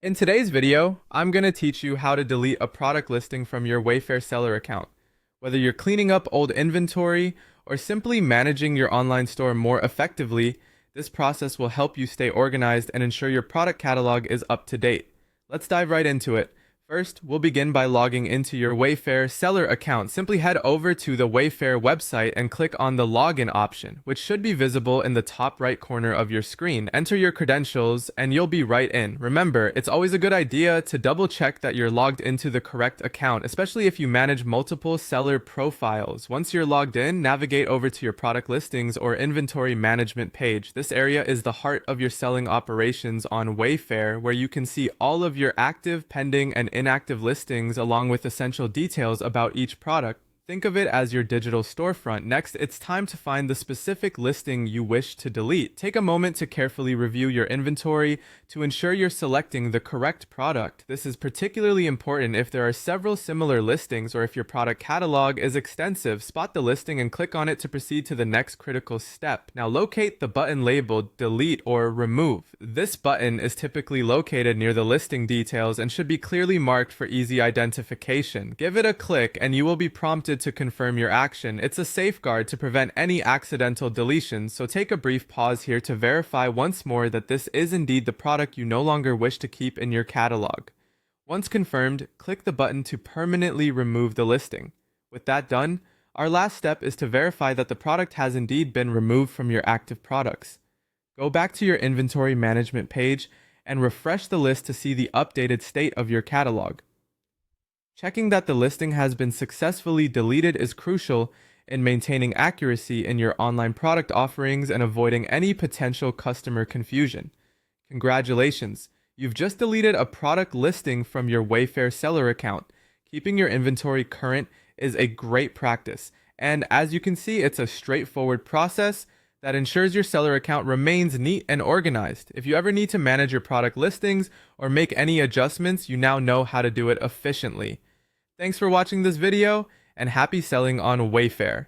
In today's video, I'm going to teach you how to delete a product listing from your Wayfair seller account. Whether you're cleaning up old inventory or simply managing your online store more effectively, this process will help you stay organized and ensure your product catalog is up to date. Let's dive right into it. First, we'll begin by logging into your Wayfair seller account. Simply head over to the Wayfair website and click on the login option, which should be visible in the top right corner of your screen. Enter your credentials and you'll be right in. Remember, it's always a good idea to double check that you're logged into the correct account, especially if you manage multiple seller profiles. Once you're logged in, navigate over to your product listings or inventory management page. This area is the heart of your selling operations on Wayfair, where you can see all of your active, pending, and inactive listings along with essential details about each product. Think of it as your digital storefront. Next, it's time to find the specific listing you wish to delete. Take a moment to carefully review your inventory to ensure you're selecting the correct product. This is particularly important if there are several similar listings or if your product catalog is extensive. Spot the listing and click on it to proceed to the next critical step. Now locate the button labeled delete or remove. This button is typically located near the listing details and should be clearly marked for easy identification. Give it a click and you will be prompted to confirm your action. It's a safeguard to prevent any accidental deletions, so take a brief pause here to verify once more that this is indeed the product you no longer wish to keep in your catalog. Once confirmed, click the button to permanently remove the listing. With that done, our last step is to verify that the product has indeed been removed from your active products. Go back to your inventory management page and refresh the list to see the updated state of your catalog. Checking that the listing has been successfully deleted is crucial in maintaining accuracy in your online product offerings and avoiding any potential customer confusion. Congratulations! You've just deleted a product listing from your Wayfair seller account. Keeping your inventory current is a great practice, and as you can see, it's a straightforward process that ensures your seller account remains neat and organized. If you ever need to manage your product listings or make any adjustments, you now know how to do it efficiently. Thanks for watching this video, and happy selling on Wayfair.